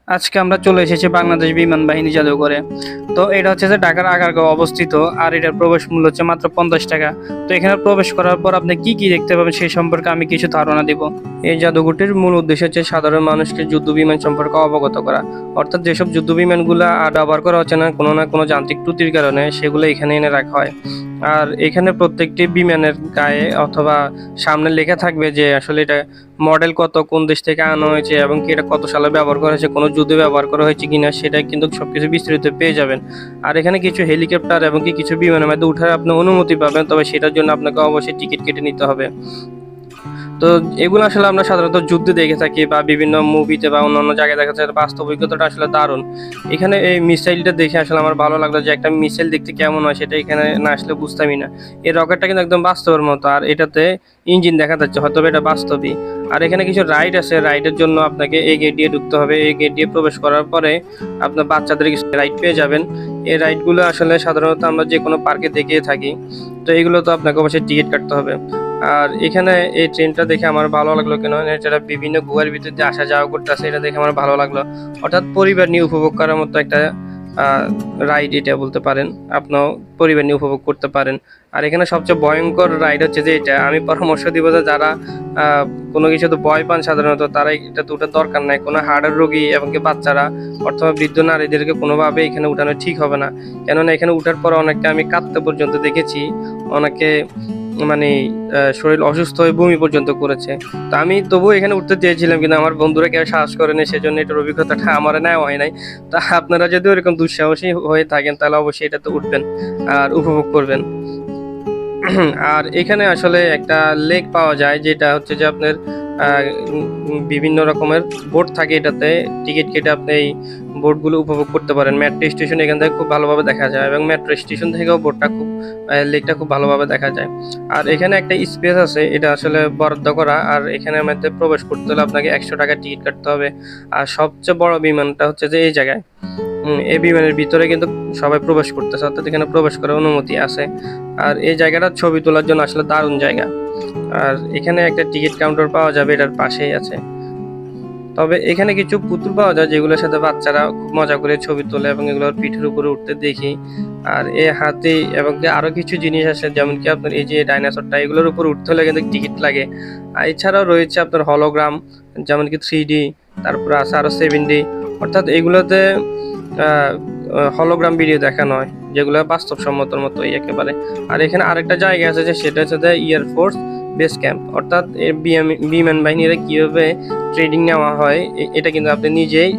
আজকে আমরা চলে এসেছি বাংলাদেশ বিমান বাহিনী জাদুঘরে। তো এটা হচ্ছে যে ঢাকার আগারগাঁও অবস্থিত, আর এটার প্রবেশ মূল্য হচ্ছে মাত্র 50 টাকা। তো এখানে প্রবেশ করার পর আপনি কি কি দেখতে পাবেন সেই সম্পর্কে আমি কিছু ধারণা দিব। এই জাদুঘরটির মূল উদ্দেশ্য হচ্ছে সাধারণ মানুষকে যুদ্ধ বিমান সম্পর্কে অবগত করা, অর্থাৎ যেসব যুদ্ধ বিমানগুলো আর ব্যবহার করা হচ্ছে না কোনো যান্ত্রিক ত্রুটির কারণে সেগুলো এখানে এনে রাখা হয়। আর এখানে প্রত্যেকটি বিমানের গায়ে অথবা সামনে লেখা থাকবে যে আসলে এটা মডেল কত, কোন দেশ থেকে আনা হয়েছে এবং কি এটা কত সালে ব্যবহার করা হয়েছে, কোনো যুদ্ধে ব্যবহার করা হয়েছে কিনা সেটা কিন্তু সবকিছু বিস্তারিত পেয়ে যাবেন। আর এখানে কিছু হেলিকপ্টার এবং কি কিছু বিমানের মধ্যে উঠার আপনি অনুমতি পাবেন, তবে সেটার জন্য আপনাকে অবশ্যই টিকিট কেটে নিতে হবে। তো এগুলো আসলে আমরা সাধারণত যুদ্ধে দেখে থাকি বা বিভিন্ন মুভিতে বা অন্যান্য জায়গায় দেখা যায়, বাস্তব অভিজ্ঞতাটা আসলে দারুণ। এখানে এই মিসাইলটা দেখে আসলে আমার ভালো লাগলো যে একটা মিসাইল দেখতে কেমন হয় সেটা এখানে না আসলে বুঝতামই না। এই রকেটটা কিন্তু একদম বাস্তবের মতো, আর এটাতে ইঞ্জিন দেখা যাচ্ছে, হয়তো এটা বাস্তবই। আর এখানে কিছু রাইড আছে, রাইডের জন্য আপনাকে এই গেট দিয়ে ঢুকতে হবে। এই গেট দিয়ে প্রবেশ করার পরে আপনার বাচ্চাদের কিছু রাইড পেয়ে যাবেন। এই রাইডগুলো আসলে সাধারণত আমরা যে কোনো পার্কে দেখিয়ে থাকি। তো এগুলো তো আপনাকে অবশ্যই টিকিট কাটতে হবে। আর এখানে এই ট্রেনটা দেখে আমার ভালো লাগলো, কেন এটা বিভিন্ন গুহার ভিতর দিয়ে আসা যাওয়া করতেছে, এটা দেখে আমার ভালো লাগলো। অর্থাৎ পরিবার নিয়ে উপভোগ করার মতো একটা রাইড এটা বলতে পারেন, আপনিও পরিবার নিয়ে উপভোগ করতে পারেন। আর এখানে সবচেয়ে ভয়ঙ্কর রাইড হচ্ছে যে এটা, আমি পরামর্শ দিব যে যারা কোনো কিছু তো ভয় পান সাধারণত, তারা এটা তো উঠার দরকার নাই। কোনো হার্টের রোগী এবং কি বাচ্চারা অথবা বৃদ্ধ নারীদেরকে কোনোভাবে এখানে উঠানো ঠিক হবে না, কেননা এখানে উঠার পর অনেকটা আমি কাঁদতে পর্যন্ত দেখেছি, অনেকে মানে শরীর অসুস্থ হয়ে বমি পর্যন্ত করেছে। তো আমি তবুও এখানে উঠতে চেয়েছিলাম, কিন্তু আমার বন্ধুরা কেউ সাহস করেনি, সেজন্য এটার অভিজ্ঞতাটা আমার নেওয়া হয় নাই। তা আপনারা যদি ওরকম দুঃসাহসী হয়ে থাকেন তাহলে অবশ্যই এটাতে উঠবেন আর উপভোগ করবেন। আর এখানে আসলে একটা লেক পাওয়া যায়, যেটা হচ্ছে যে আপনার বিভিন্ন রকমের বোট থাকে, এটাতে টিকিট কেটে আপনি এই বোটগুলো উপভোগ করতে পারেন। মেট্রো স্টেশন এখান থেকে খুব ভালোভাবে দেখা যায়, এবং মেট্রো স্টেশন থেকেও বোটটা খুব লেকটা খুব ভালোভাবে দেখা যায়। আর এখানে একটা স্পেস আছে, এটা আসলে বরাদ্দ করা, আর এখানে মধ্যে প্রবেশ করতে হলে আপনাকে 100 টাকা টিকিট কাটতে হবে। আর সবচেয়ে বড় বিমানটা হচ্ছে যে এই জায়গায়, এই বিমানের ভিতরে কিন্তু সবাই প্রবেশ করতেছে, অর্থাৎ এখানে প্রবেশ করার অনুমতি আছে। আর এই জায়গাটা ছবি তোলার জন্য আসলে দারুণ জায়গা। আর এখানে একটা টিকিট কাউন্টার পাওয়া যাবে, এটার পাশেই আছে। তবে এখানে কিছু পুতুল পাওয়া যায় যেগুলোর সাথে বাচ্চারা খুব মজা করে ছবি তোলে, এবং এগুলোর পিঠের উপরে উঠতে দেখি। আর এই হাতি এবং কি আরো কিছু জিনিস আছে, যেমন কি আপনার এই যে ডাইনোসরটা, এগুলোর উপর উঠতে হলে কিন্তু টিকিট লাগে। আর এছাড়াও রয়েছে আপনার হলোগ্রাম, যেমন কি 3D, তারপর আছে আরো 7D, অর্থাৎ এগুলোতে হলোগ্রাম ভিডিও দেখানো হয়, যেগুলো বাস্তবসম্মতর মতোই একেবারে। আর এখানে আরেকটা জায়গা আছে, যে সেটা হচ্ছে এয়ারফোর্স বেস ক্যাম্প, অর্থাৎ বিমান বাহিনীরা কিভাবে ট্রেনিং নেওয়া হয় এটা কিন্তু আপনি নিজেই